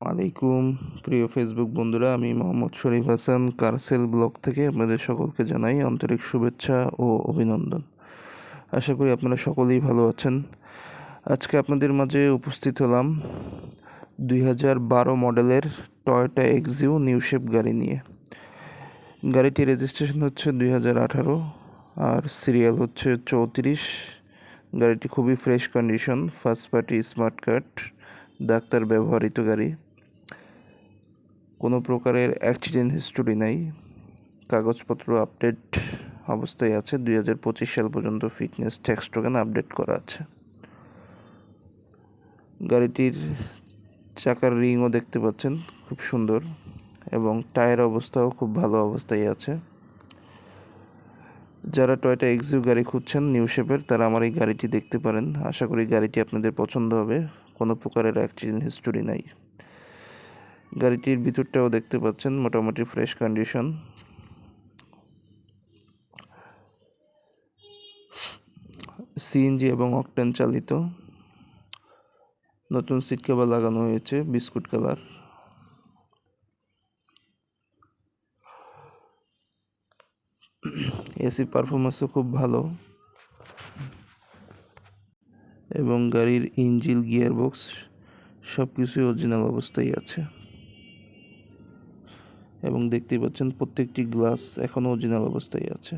আলাইকুম প্রিয় ফেসবুক বন্ধুরা, আমি মোহাম্মদ শরীফ হাসান কারসেল ব্লগ থেকে আপনাদের সকলকে জানাই আন্তরিক শুভেচ্ছা ও অভিনন্দন। আশা করি আপনারা সকলেই ভালো আছেন। আজকে আপনাদের মাঝে উপস্থিত হলাম 2012 মডেলের টয়োটা এক্সিও নিউ শেপ গাড়ি নিয়ে। গাড়িটির রেজিস্ট্রেশন হচ্ছে 2018 আর সিরিয়াল হচ্ছে 34। গাড়িটি খুবই fresh condition, first party smart card, doctor ব্যবহৃত গাড়ি। কোনো প্রকারের অ্যাক্সিডেন্ট হিস্টোরি নাই, কাগজপত্র আপডেট অবস্থায় আছে। 2025 সাল পর্যন্ত ফিটনেস ট্যাক্স টোকেন আপডেট করা আছে। গাড়িটির চাকার রিংও দেখতে পাচ্ছেন, খুব সুন্দর, এবং টায়ার অবস্থাও খুব ভালো অবস্থায় আছে। যারা টয়োটা এক্সিও গাড়ি খুঁজছেন নিউ শেপের, তারা আমার এই গাড়িটি দেখতে পারেন। আশা করি গাড়িটি আপনাদের পছন্দ হবে। কোনো প্রকারের অ্যাক্সিডেন্ট হিস্টোরি নাই। গাড়িটির ভিতরটাও দেখতে পাচ্ছেন, মোটামুটি ফ্রেশ কন্ডিশন। সিএনজি এবং অকটেন চালিত। নতুন সিট কভার লাগানো হয়েছে বিস্কুট কালার। এসি পারফরমেন্সও খুব ভালো, এবং গাড়ির ইঞ্জিন, গিয়ারবক্স সব কিছুই অরিজিনাল অবস্থায় আছে। এবং দেখতেই পাচ্ছেন প্রত্যেকটি গ্লাস এখনও অরিজিনাল অবস্থায় আছে।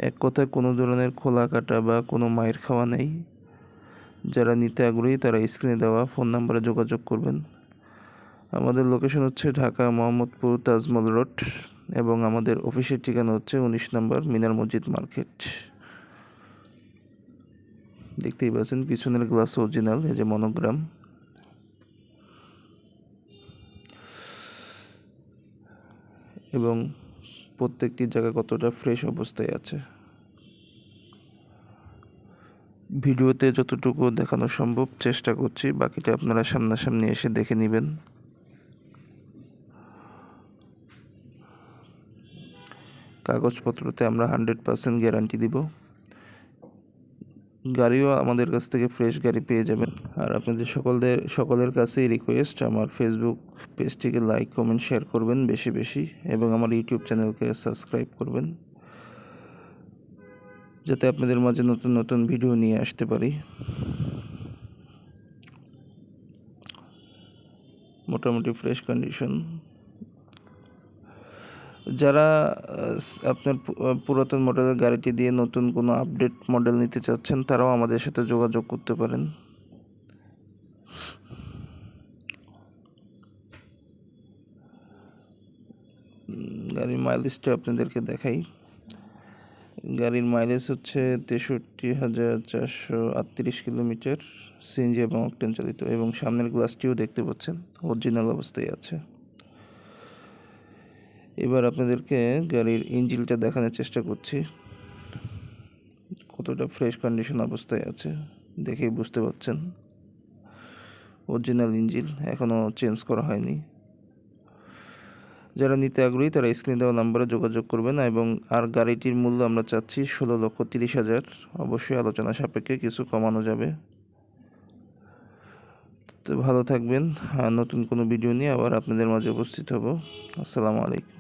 এক কথায় কোনো ধরনের খোলা কাটা বা কোনো মায়ের খাওয়া নেই। যারা নিতে আগ্রহী তারা স্ক্রিনে দেওয়া ফোন নাম্বারে যোগাযোগ করবেন। আমাদের লোকেশন হচ্ছে ঢাকা মোহাম্মদপুর তাজমহল রোড, এবং আমাদের অফিসের ঠিকানা হচ্ছে 19 নম্বর মিনার মসজিদ মার্কেট। দেখতেই পাচ্ছেন পিছনের গ্লাস অরিজিনাল, এই যে মনোগ্রাম। এবং প্রত্যেকটি জায়গা কতটা ফ্রেশ অবস্থায় আছে। ভিডিওতে যতটুকু দেখানো সম্ভব চেষ্টা করছি, বাকিটা আপনারা সামনাসামনি এসে দেখে নেবেন। কাগজপত্রতে আমরা 100% গ্যারান্টি দিব। গাড়িও আমাদের কাছ থেকে ফ্রেশ গাড়ি পেয়ে যাবেন। আর আপনাদের সকলের কাছেই রিকোয়েস্ট, আমার ফেসবুক পেজটিকে লাইক, কমেন্ট, শেয়ার করবেন বেশি বেশি, এবং আমার ইউটিউব চ্যানেলকে সাবস্ক্রাইব করবেন, যাতে আপনাদের মাঝে নতুন নতুন ভিডিও নিয়ে আসতে পারি। মোটামুটি ফ্রেশ কন্ডিশন। যারা আপনার পুরাতন মডেলের গাড়িটি দিয়ে নতুন কোনো আপডেট মডেল নিতে চাচ্ছেন, তারাও আমাদের সাথে যোগাযোগ করতে পারেন। গাড়ির মাইলেজটা আপনাদেরকে দেখাই। গাড়ির মাইলেজ হচ্ছে 63,438 কিলোমিটার, সিএনজি এবং অকটেন চালিত, এবং সামনের গ্লাসটিও দেখতে পাচ্ছেন অরিজিনাল অবস্থায় আছে। এবার আপনাদেরকে গাড়ির ইঞ্জিনটা দেখানোর চেষ্টা করছি, কতটা ফ্রেশ কন্ডিশন অবস্থায় আছে দেখেই বুঝতে পারছেন। অরিজিনাল ইঞ্জিন, এখনও চেঞ্জ করা হয়নি। যারা নিতে আগ্রহী তারা স্ক্রিনে দেওয়া নাম্বারে যোগাযোগ করবেন। এবং আর গাড়িটির মূল্য আমরা চাচ্ছি 16,30,000। অবশ্যই আলোচনা সাপেক্ষে কিছু কমানো যাবে। তো ভালো থাকবেন। নতুন কোনো ভিডিও নিয়ে আবার আপনাদের মাঝে উপস্থিত হব। আসসালামু আলাইকুম।